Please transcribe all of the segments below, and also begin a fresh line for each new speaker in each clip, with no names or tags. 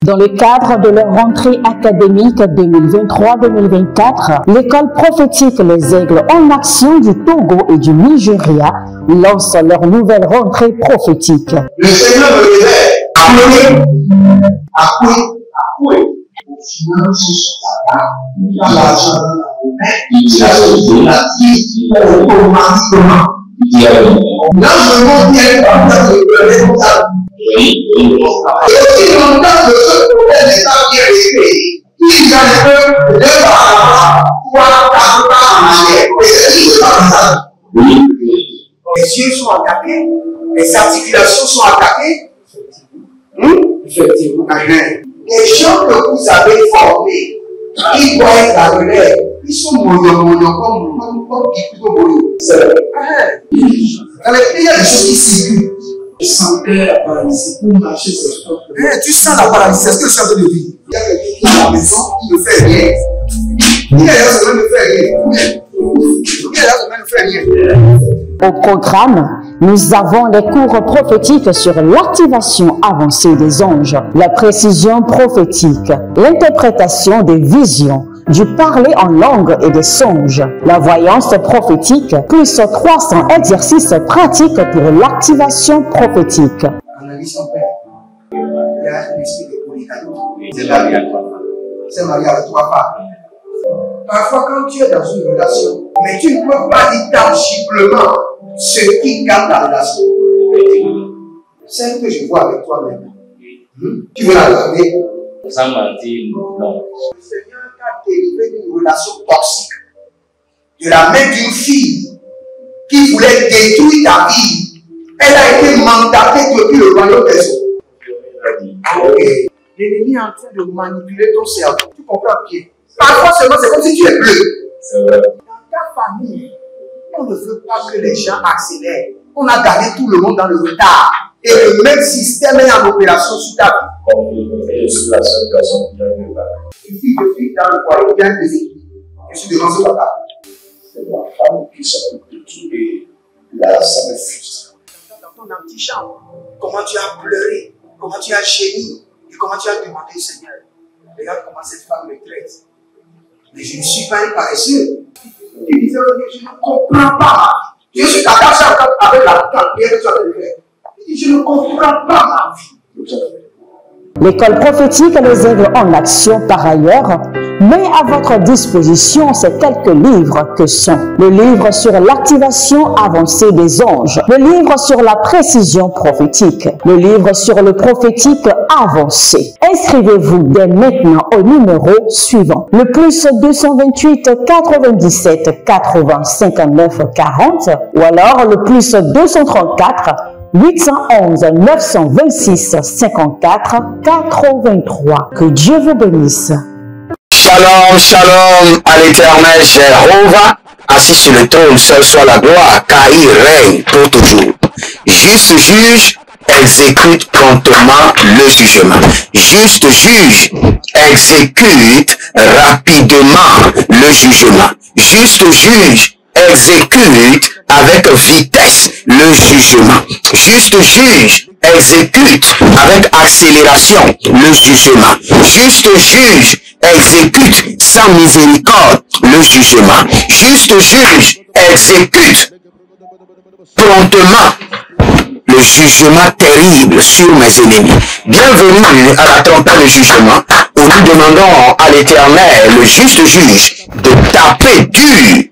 Dans le cadre de leur rentrée académique 2023-2024, l'école prophétique Les Aigles en Action du Togo et du Nigeria lance leur nouvelle rentrée prophétique.
Le Seigneur me disait, accoué. Au final, il a l'argent dans la main, il a sauté la vie automatiquement. Là, je me montre bien comme ça, je me comme ça. Et aussi longtemps que ce problème n'est pas bien réglé, ils arrivent de par là, 3, 4 pas en arrière. Et c'est pas ça. Les yeux sont attaqués, les articulations sont attaquées. Effectivement. Les gens que vous avez formés, ils voient la relève. Ils sont moyens comme plutôt moyens. C'est vrai. Dans les pays, il y a des choses qui circulent. Je sentais la paralysie pour marcher sur le top. Tu sens la paralysie, c'est ce que je suis en train de dire. Il y a quelqu'un qui est à la maison, qui ne fait rien. Il y a quelqu'un qui ne fait rien.
Au programme, nous avons les cours prophétiques sur l'activation avancée des anges, la précision prophétique, l'interprétation des visions, du parler en langue et des songes, la voyance prophétique, plus 300 exercices pratiques pour l'activation prophétique.
Analyse son père. Il y a un esprit de polygamie. C'est marié à 3 femmes. C'est marié à 3 femmes. Parfois, quand tu es dans une relation, mais tu ne peux pas dire tangiblement ce qui garde la relation. Celle que je vois avec toi maintenant. Tu veux la regarder?
Sans mentir, non.
Le Seigneur t'a délivré d'une relation toxique. De la main d'une fille qui voulait détruire ta vie. Elle a été mandatée depuis le royaume des eaux. L'ennemi est en train de manipuler ton cerveau. Tu comprends bien? Parfois seulement, c'est comme si tu es bleu.
C'est vrai.
Dans ta famille, on ne veut pas que les gens accélèrent. On a gardé tout le monde dans le retard. Et le même système est en opération sur ta vie.
Je suis la seule personne qui a vu là.
Une fille de fille dans le foyer bien déséquilibrée. Je suis devant ce papa.
C'est ma femme qui s'occupe de tout et là, ça me frustre.
Dans ton antichambre, comment tu as pleuré, comment tu as gémi et comment tu as demandé au Seigneur. Regarde comment cette femme me traite. Mais je ne suis pas un paresseux. Tu disais, je ne comprends pas ma vie. Je suis attaché avec la prière que tu as fait. Je ne comprends pas ma vie.
L'école prophétique Les Aigles en Action, par ailleurs, met à votre disposition ces quelques livres que sont le livre sur l'activation avancée des anges, le livre sur la précision prophétique, le livre sur le prophétique avancé. Inscrivez-vous dès maintenant au numéro suivant, le plus 228 97 80 59 40 ou alors le plus 234 811 926 54 83. Que Dieu vous bénisse.
Shalom, shalom à l'Éternel Jéhovah, assis sur le trône, seul soit la gloire, car il règne pour toujours. Juste juge, exécute promptement le jugement. Juste juge, exécute rapidement le jugement. Juste juge, exécute avec vitesse le jugement. Juste juge, exécute avec accélération le jugement. Juste juge, exécute sans miséricorde le jugement. Juste juge, exécute promptement le jugement terrible sur mes ennemis. Bienvenue à la trompette de jugement où nous demandons à l'Éternel, le juste juge, de taper dur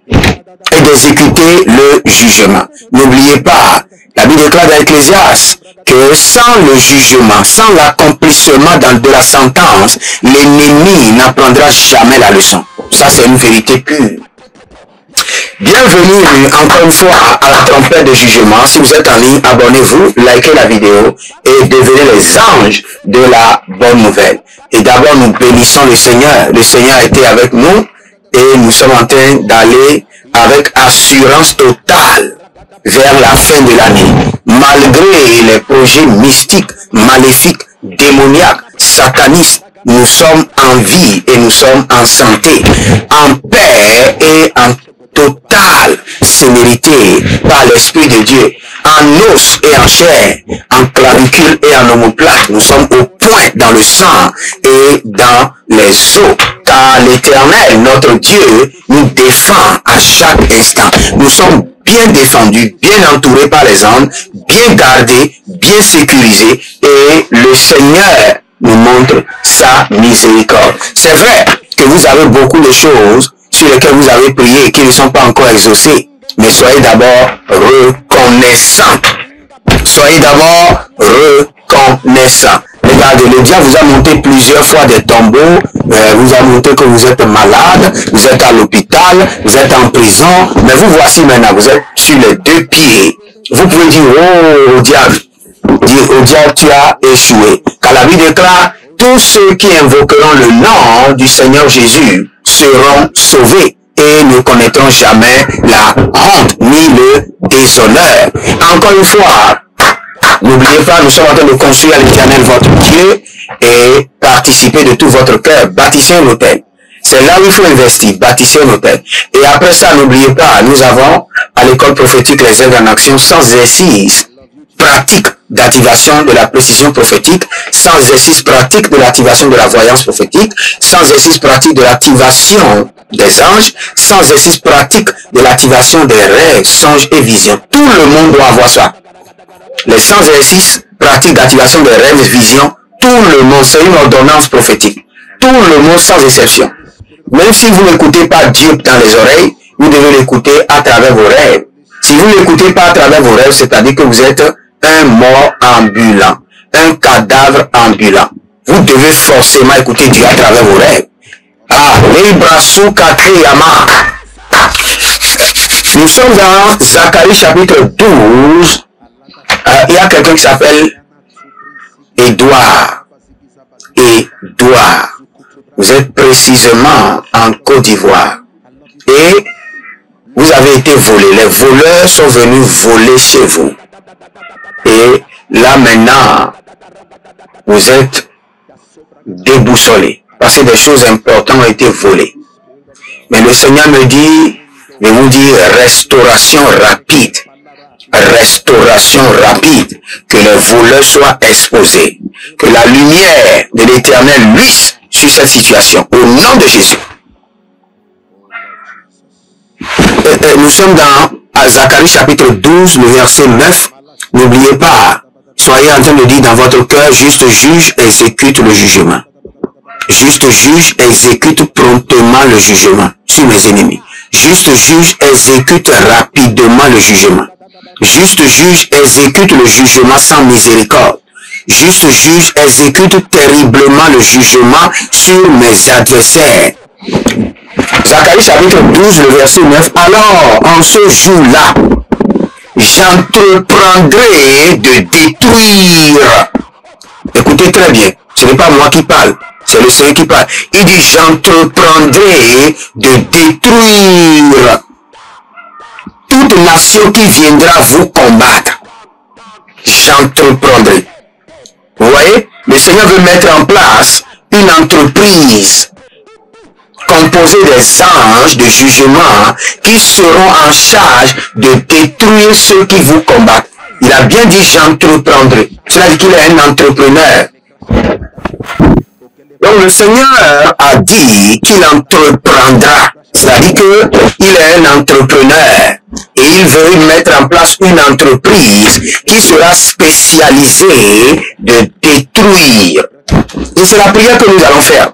et d'exécuter le jugement. N'oubliez pas, la Bible déclare dans Ecclésiaste que sans le jugement, sans l'accomplissement de la sentence, l'ennemi n'apprendra jamais la leçon. Ça, c'est une vérité pure. Bienvenue encore une fois à la trompette de jugement. Si vous êtes en ligne, abonnez-vous, likez la vidéo et devenez les anges de la bonne nouvelle. Et d'abord, nous bénissons le Seigneur. Le Seigneur a été avec nous et nous sommes en train d'aller avec assurance totale vers la fin de l'année. Malgré les projets mystiques, maléfiques, démoniaques, satanistes, nous sommes en vie et nous sommes en santé, en paix et en totale total, c'est mérité par l'Esprit de Dieu. En os et en chair, en clavicule et en omoplate, nous sommes au point dans le sang et dans les os. Car l'Éternel, notre Dieu, nous défend à chaque instant. Nous sommes bien défendus, bien entourés par les anges, bien gardés, bien sécurisés, et le Seigneur nous montre sa miséricorde. C'est vrai que vous avez beaucoup de choses sur lesquelles vous avez prié et qui ne sont pas encore exaucées, mais soyez d'abord reconnaissants. Soyez d'abord reconnaissants. Regardez, le diable vous a monté plusieurs fois des tombeaux, vous a montré que vous êtes malade, vous êtes à l'hôpital, vous êtes en prison, mais vous voici maintenant, vous êtes sur les deux pieds. Vous pouvez dire, oh, au diable, tu as échoué. Car la Bible déclare, tous ceux qui invoqueront le nom du Seigneur Jésus seront sauvés et ne connaîtront jamais la honte ni le déshonneur. Encore une fois, n'oubliez pas, nous sommes en train de construire à l'Éternel votre Dieu et participer de tout votre cœur. Bâtissez un hôtel. C'est là où il faut investir. Bâtissez un hôtel. Et après ça, n'oubliez pas, nous avons à l'école prophétique les œuvres en action sans exercice pratique d'activation de la précision prophétique, sans exercice pratique de l'activation de la voyance prophétique, sans exercice pratique de l'activation des anges, sans exercice pratique de l'activation des rêves, songes et visions. Tout le monde doit avoir ça. Les sans exercices pratiques d'activation des rêves, visions, tout le monde, c'est une ordonnance prophétique. Tout le monde sans exception. Même si vous n'écoutez pas Dieu dans les oreilles, vous devez l'écouter à travers vos rêves. Si vous ne l'écoutez pas à travers vos rêves, c'est-à-dire que vous êtes un mort ambulant, un cadavre ambulant. Vous devez forcément écouter Dieu à travers vos rêves. Ah, Librasu Katriyama. Nous sommes dans Zacharie chapitre 12. Il y a quelqu'un qui s'appelle Édouard. Édouard. Vous êtes précisément en Côte d'Ivoire. Et vous avez été volé. Les voleurs sont venus voler chez vous. Et là maintenant, vous êtes déboussolé. Parce que des choses importantes ont été volées. Mais le Seigneur me dit, je vous dis, restauration rapide. Restauration rapide. Que les voleurs soient exposés. Que la lumière de l'Éternel luise sur cette situation. Au nom de Jésus. Nous sommes dans Zacharie chapitre 12, le verset 9. N'oubliez pas, soyez en train de dire dans votre cœur, juste juge, exécute le jugement. Juste juge, exécute promptement le jugement sur mes ennemis. Juste juge, exécute rapidement le jugement. Juste juge, exécute le jugement sans miséricorde. Juste juge, exécute terriblement le jugement sur mes adversaires. Zacharie chapitre 12, le verset 9. Alors, en ce jour-là, j'entreprendrai de détruire. Écoutez très bien, ce n'est pas moi qui parle, c'est le Seigneur qui parle. Il dit, j'entreprendrai de détruire toute nation qui viendra vous combattre. J'entreprendrai. Vous voyez, le Seigneur veut mettre en place une entreprise composé des anges de jugement qui seront en charge de détruire ceux qui vous combattent. Il a bien dit j'entreprendrai. Cela dit qu'il est un entrepreneur. Donc le Seigneur a dit qu'il entreprendra. C'est-à-dire qu'il est un entrepreneur et il veut mettre en place une entreprise qui sera spécialisée de détruire. Et c'est la prière que nous allons faire.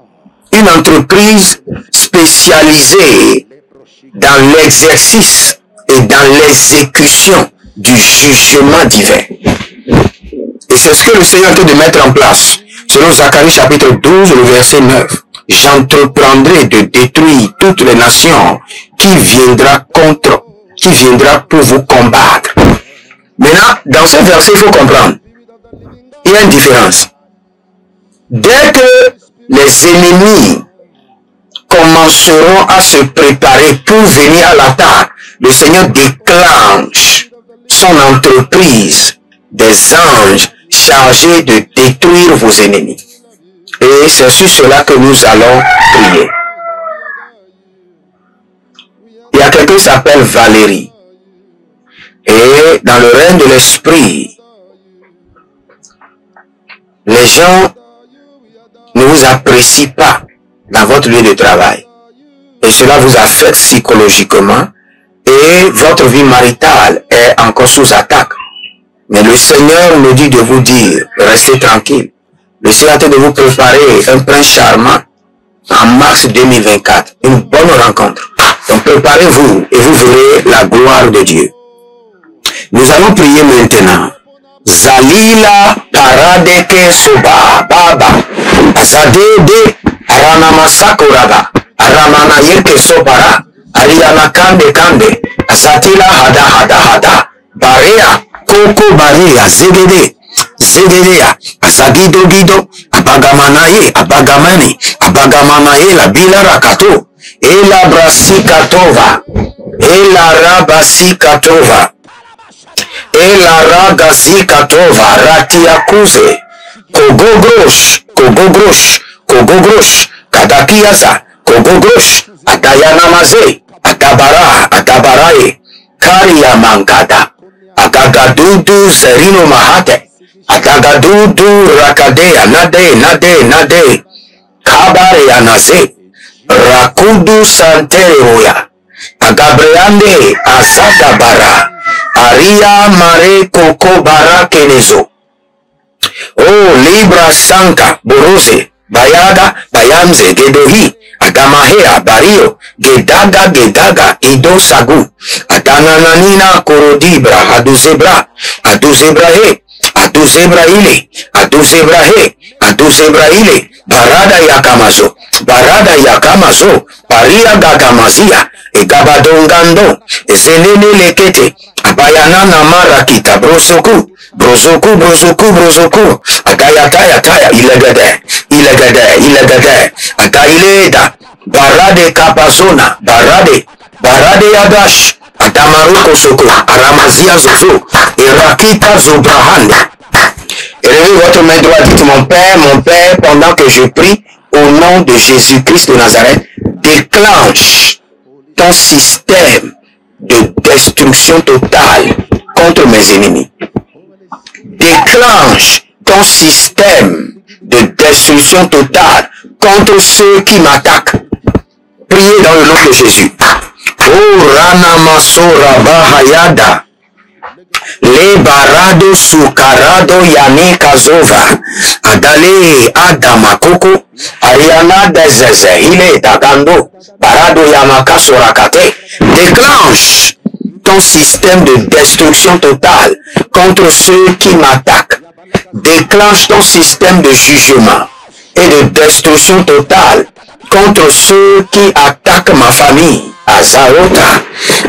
Une entreprise spécialisée dans l'exercice et dans l'exécution du jugement divin. Et c'est ce que le Seigneur est en train de mettre en place. Selon Zacharie chapitre 12, le verset 9. J'entreprendrai de détruire toutes les nations qui viendra pour vous combattre. Maintenant, dans ce verset, il faut comprendre. Il y a une différence. Dès que les ennemis commenceront à se préparer pour venir à l'attaque, le Seigneur déclenche son entreprise des anges chargés de détruire vos ennemis. Et c'est sur cela que nous allons prier. Il y a a quelqu'un qui s'appelle Valérie. Et dans le règne de l'esprit, les gens ne vous apprécient pas dans votre lieu de travail. Et cela vous affecte psychologiquement et votre vie maritale est encore sous attaque. Mais le Seigneur me dit de vous dire, restez tranquille. Le Seigneur est en train de vous préparer un prince charmant en mars 2024. Une bonne rencontre. Donc préparez-vous et vous verrez la gloire de Dieu. Nous allons prier maintenant. Zalila paradeke soba baba. Zadede aranamasakuraba. Aramana yeke sobara. Ariana kande kande. Asatila hada hada hada. Barea koko barea zegede. Zegedea. Asagido gido. Abagamanaye abagamani. Abagamanaye la bila rakato. Ela brasikatova. Ela rabasikatova. Ela ragazikatova ratiakuze. Kogogrosh. Kogogrosh. Kogogrosh. Kadakiaza. Kogogrosh. Atayanamaze. Atabara. Atabarae. Karia mangada. Agagadudu zerino mahate. Agagadudu rakadea. Nade. Nade. Nade. Kabare anase. Rakudu santereoya. Agabreande azadabara. Aria mare koko bara kenezo. Oh libra sanka borose. Bayaga bayamze gedohi. Agamahea bario. Gedaga gedaga ido sagu. Atanananina korodibra aduzebra. Aduzebra he. Aduzebra ile. Aduzebra he. Aduzebra ile. Barada yakamazo. Barada yakamazo. Paria gagamazia. Egabadongando. Ezenene lekete. Abayana namara kita. Brosoku. Brosoku, brosoku, brosoku. Agaya taya taya. Ilegade. Ilegade. Ilegade. Agaileda. Barade kapazona. Barade. Barade yadash. Atamaruko soko. Aramazia zozo. Irakita zobrahande. Élevez votre main droite, dites mon Père, pendant que je prie, au nom de Jésus-Christ de Nazareth, déclenche ton système de destruction totale contre mes ennemis. Déclenche ton système de destruction totale contre ceux qui m'attaquent. Priez dans le nom de Jésus. Oh Ranamasora Bahayada. Le barado sukarado yani kazova. Adale adamakoko. Ariana dezeze ile dagando. Barado yamaka sorakate. Déclenche ton système de destruction totale contre ceux qui m'attaquent. Déclenche ton système de jugement et de destruction totale contre ceux qui attaquent ma famille. Azarota.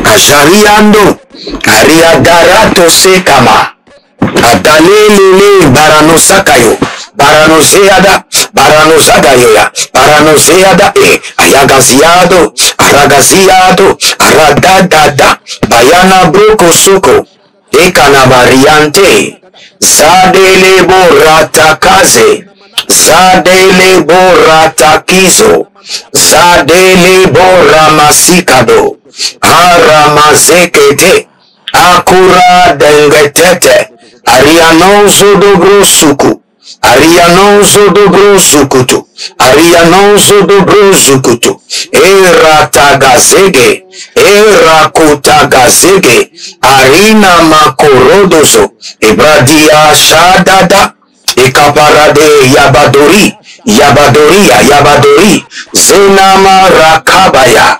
Ajariando. Ariadarato sekama. Adalelele baranosakayo. Baranoseada. Baranosagayoya. Baranoseada e. Ayagaziado. Aragaziado. Aradadada. Bayana broko soko. Ekanabariante. Zadele boratakaze. Zadele boratakizo. Zadele boramasikado. Aramazekete. Akura dengetete. Arianozo dobro suku. Arianozo dobro sukutu. Arianozo dobro sukutu. Eratagazege. Erakutagazege. Arina makorodozo. Ebradia shadada. Ekaparade yabadori. Yabadoria yabadori. Zenama rakabaya.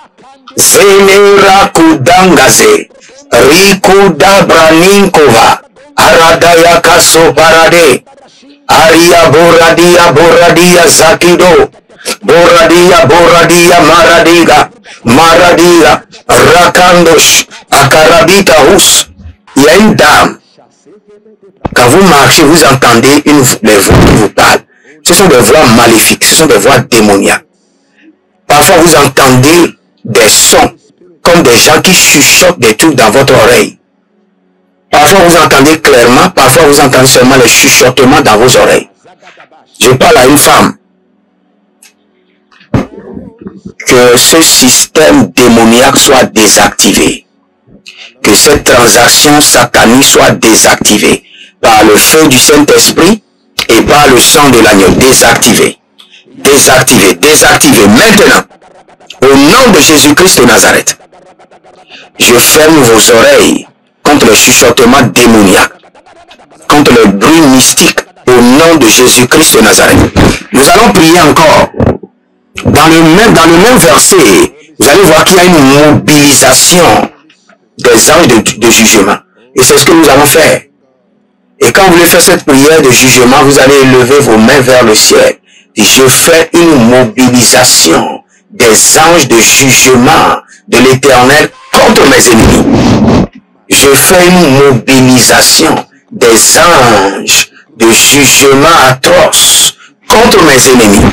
Zenera kudangaze. Rikuda braninkova. Aradaya kaso parade. Aria boradia boradia zakido. Boradia boradia maradiga. Maradiga. Rakandosh. Akarabita hus. Il y a une dame. Quand vous marchez, vous entendez les voix qui vous parlent. Ce sont des voix maléfiques. Ce sont des voix démoniaques. Parfois, vous entendez des sons comme des gens qui chuchotent des trucs dans votre oreille. Parfois vous entendez clairement, parfois vous entendez seulement les chuchotements dans vos oreilles. Je parle à une femme. que ce système démoniaque soit désactivé. Que cette transaction satanique soit désactivée par le feu du Saint-Esprit et par le sang de l'agneau. Désactivé. Désactivé. Désactivé. Maintenant, au nom de Jésus-Christ de Nazareth, je ferme vos oreilles contre le chuchotement démoniaque, contre le bruit mystique, au nom de Jésus-Christ de Nazareth. Nous allons prier encore. Dans le même verset, vous allez voir qu'il y a une mobilisation des anges de jugement. Et c'est ce que nous allons faire. Et quand vous voulez faire cette prière de jugement, vous allez élever vos mains vers le ciel. Et je fais une mobilisation des anges de jugement de l'Éternel contre mes ennemis. Je fais une mobilisation des anges de jugement atroce contre mes ennemis.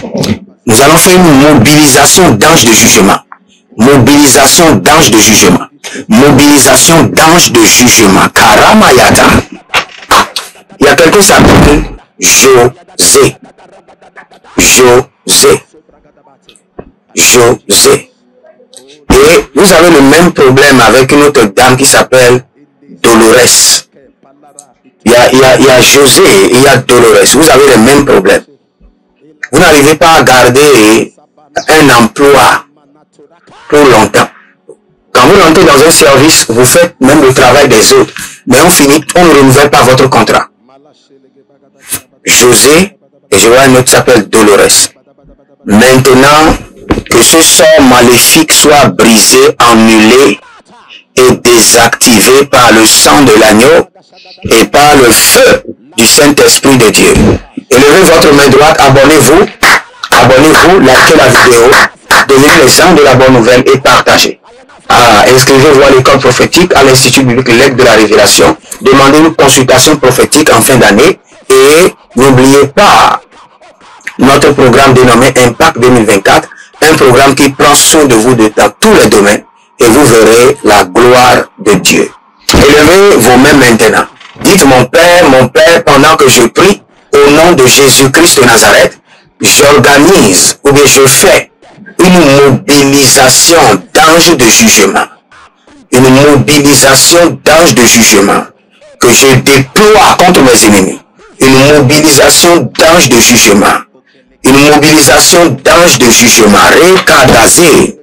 Nous allons faire une mobilisation d'anges de jugement. Mobilisation d'anges de jugement. Mobilisation d'anges de jugement. Karamayata. Il y a quelqu'un qui s'appelle José. José. José. Et vous avez le même problème avec une autre dame qui s'appelle Dolores. Il y a José et il y a Dolores. Vous avez le même problème. Vous n'arrivez pas à garder un emploi pour longtemps. Quand vous rentrez dans un service, vous faites même le travail des autres. Mais on ne renouvelle pas votre contrat. José, et je vois un autre qui s'appelle Dolores. Maintenant, que ce sort maléfique soit brisé, annulé et désactivé par le sang de l'agneau et par le feu du Saint-Esprit de Dieu. Élevez votre main droite, abonnez-vous, likez la vidéo, devenez les gens de la bonne nouvelle et partagez. Inscrivez-vous à l'école prophétique, à l'Institut biblique L'Aigle de la Révélation. Demandez une consultation prophétique en fin d'année et n'oubliez pas notre programme dénommé Impact 2024, un programme qui prend soin de vous dans tous les domaines et vous verrez la gloire de Dieu. Élevez vos mains maintenant. Dites mon Père, pendant que je prie, au nom de Jésus-Christ de Nazareth, j'organise ou bien je fais une mobilisation d'anges de jugement. Une mobilisation d'anges de jugement que je déploie contre mes ennemis. Une mobilisation d'anges de jugement. Une mobilisation d'anges de jugement. Rekadazé.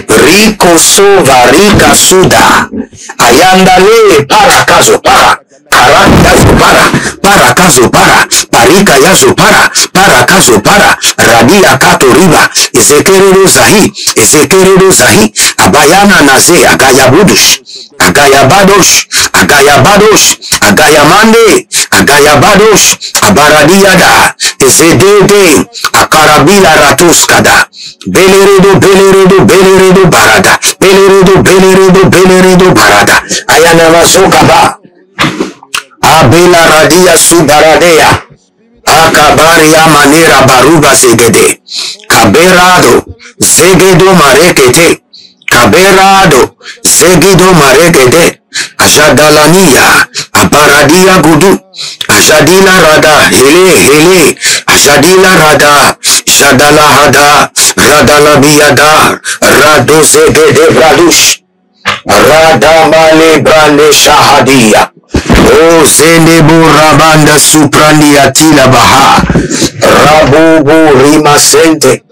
Rikoso varika suda. Ayandale parakazo para. Karakazo para. Parika yazo para. Radia kato riba. Ezekerero zahi. Abayana naze. Agayamande. Abaradiada. Ezedede. Akarabila ratuskada. Beleredo barada. Beleredo barada. Ayanamazokaba. Abela radia subaradea. Akabaria manera baruba zegede. Kaberado. Zegedo marekete. Ajadalania. Abaradia gudu. Ajadila rada. Hele. Ajadila rada. Shadala hada. Radala biyada. Rado zegede bradush. Radamale brande shahadia. O Zendebu Rabanda Suprandi Atila Baha. Rabubu Rima Sente.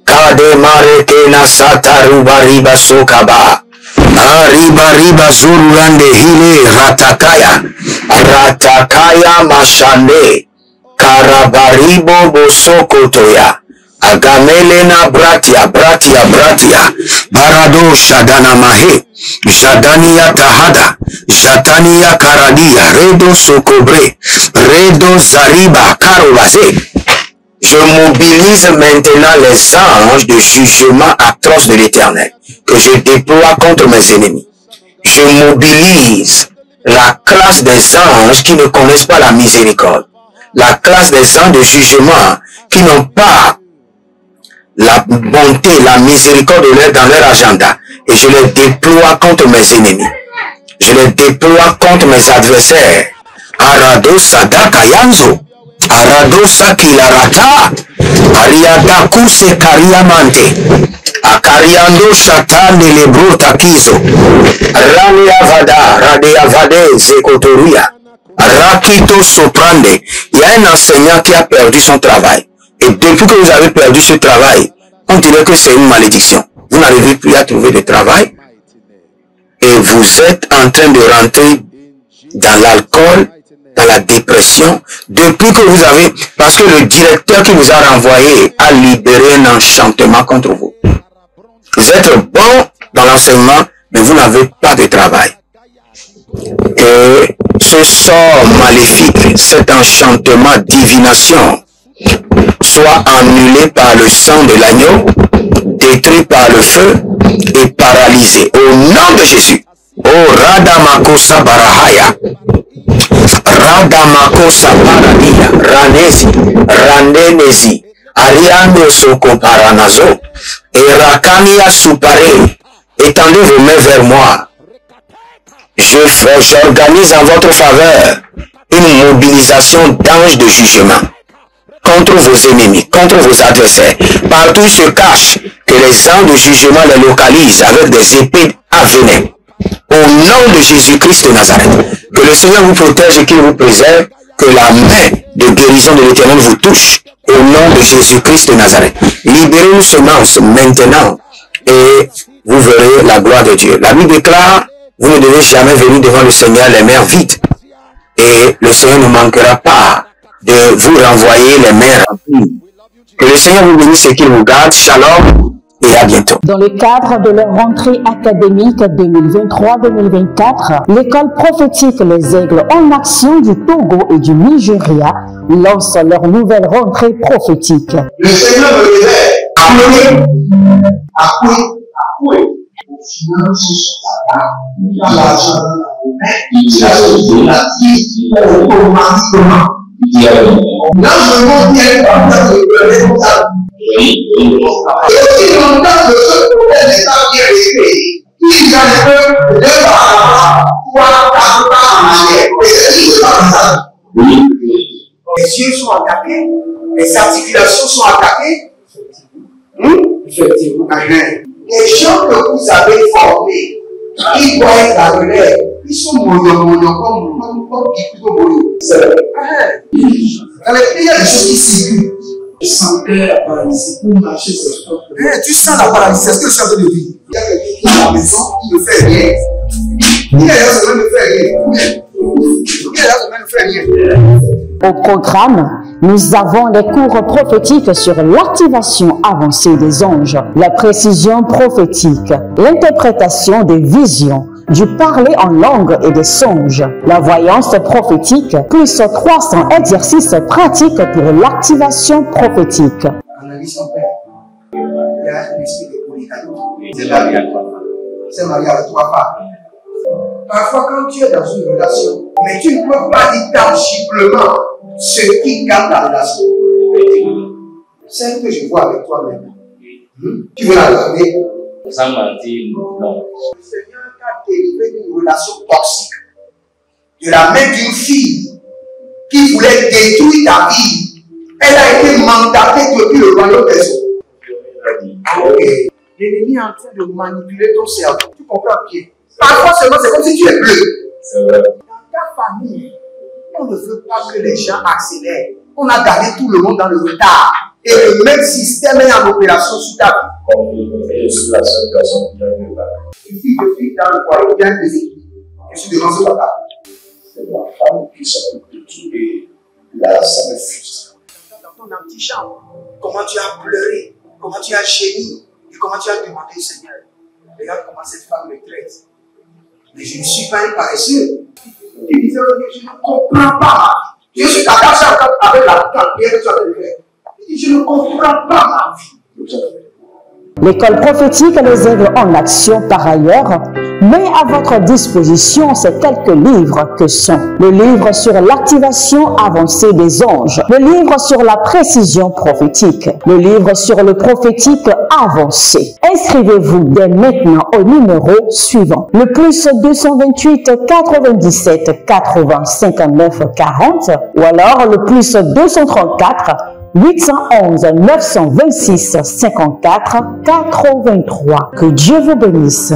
Kade Mareke Nasata Riba Sokaba. Riba Zurulande Hile Ratakaya Mashande. Karabaribo Bosokotoya. Agamelena bratia. Barado Shadana Mahe. Jadania Tahada. Jatania Karadia. Redo Sokobre. Redo Zariba Karolase. Je mobilise maintenant les anges de jugement atroce de l'Éternel que je déploie contre mes ennemis. Je mobilise la classe des anges qui ne connaissent pas la miséricorde. La classe des anges de jugement qui n'ont pas la bonté, la miséricorde dans leur agenda. Et je les déploie contre mes ennemis. Je les déploie contre mes adversaires. Arado Sadaka Yanzo. Arado Sakilarata. Ariadaku Sekariamante. Akariando Shatan de Lebro Takizo, Rania Vada, Radea Vade, Zekotoria, Rakito Soprande. Il y a un enseignant qui a perdu son travail. Et depuis que vous avez perdu ce travail, on dirait que c'est une malédiction. Vous n'arrivez plus à trouver de travail et vous êtes en train de rentrer dans l'alcool, dans la dépression, depuis que vous avez, parce que le directeur qui vous a renvoyé a libéré un enchantement contre vous. Vous êtes bon dans l'enseignement, mais vous n'avez pas de travail. Que ce sort maléfique, cet enchantement, divination, soit annulé par le sang de l'agneau, détruit par le feu et paralysé. Au nom de Jésus. Oh Radamakosa Barahaya. Radamakosa Paradia. Ranesi. Randenesi. Ariando Soko Paranazo. Et Rakania Soupare. Étendez vos mains vers moi. J'organise en votre faveur une mobilisation d'anges de jugement contre vos ennemis, contre vos adversaires. Partout ils se cachent, que les anges de jugement les localisent avec des épées à venin. Au nom de Jésus-Christ de Nazareth, que le Seigneur vous protège et qu'il vous préserve, que la main de guérison de l'Éternel vous touche. Au nom de Jésus-Christ de Nazareth, libérez nos semences maintenant et vous verrez la gloire de Dieu. La Bible déclare, vous ne devez jamais venir devant le Seigneur les mains vides. Et le Seigneur ne manquera pas de vous renvoyer les mains remplies. Que le Seigneur vous bénisse et qu'il vous garde. Shalom et à bientôt.
Dans le cadre de leur rentrée académique 2023-2024, l'école prophétique Les Aigles en Action du Togo et du Nigeria lance leur nouvelle rentrée prophétique.
Le Seigneur me disait, appuyez. Finances sur ta table, dans l'argent dans la monnaie, il a sauvé la vie automatiquement. Là, je monte bien comme ça, je peux aller comme ça. Et aussi longtemps que ce problème n'est pas bien réglé, ils arrivent deux par là, trois, quatre pas en arrière. Et c'est pas comme ça. Les yeux sont attaqués, les articulations sont attaquées. Effectivement. Les gens que vous avez formés, ils voient la relève, ils sont moyens comme plutôt moyens. C'est vrai. Dans les pays, il y a des choses qui circulent. Je sentais la paralysie pour marcher sur ce corps. Tu sens la paralysie, c'est ce que je suis en train de dire. Il y a quelqu'un qui est à la maison, qui ne fait rien. Il y a quelqu'un qui ne fait rien. Il y a quelqu'un qui ne fait rien.
Au programme, nous avons les cours prophétiques sur l'activation avancée des anges, la précision prophétique, l'interprétation des visions, du parler en langue et des songes, la voyance prophétique, plus 300 exercices pratiques pour l'activation prophétique.
Analyse son père. Il y a un esprit de polygamie. C'est marié à trois femmes. C'est marié à trois femmes. Parfois, quand tu es dans une relation, mais tu ne peux pas dire tangiblement ce qui garde la relation. Celle que je vois avec toi maintenant. Tu veux la regarder?
Sans mentir, non.
Le Seigneur t'a délivré d'une relation toxique. De la main d'une fille qui voulait détruire ta vie. Elle a été mandatée depuis le royaume des eaux. L'ennemi est en train de manipuler ton cerveau. Tu comprends bien? Parfois seulement, c'est comme si tu es bleu.
C'est vrai.
Dans ta famille, on ne veut pas que les gens accélèrent. On a gardé tout le monde dans le retard. Et le même système est en opération sur ta vie.
Je suis la seule personne qui a vu ça.
Une fille de fille dans le foyer bien déséquilibrée. Je suis devant ce papa.
C'est ma femme qui s'occupe de tout et là, ça me frustre.
Dans ton antichambre, comment tu as pleuré, comment tu as gémi et comment tu as demandé au Seigneur. Regarde comment cette femme me traite. Mais je ne suis pas un paresseux. Il disait, je ne comprends pas. Je suis attaché avec la prière que tu as fait de faire. Il dit, je ne comprends pas ma vie.
L'école prophétique Les Aigles en Action, par ailleurs, met à votre disposition ces quelques livres que sont le livre sur l'activation avancée des anges, le livre sur la précision prophétique, le livre sur le prophétique avancé. Inscrivez-vous dès maintenant au numéro suivant, le plus 228 97 80 59 40 ou alors le plus 234 811 926 54 83. Que Dieu vous bénisse.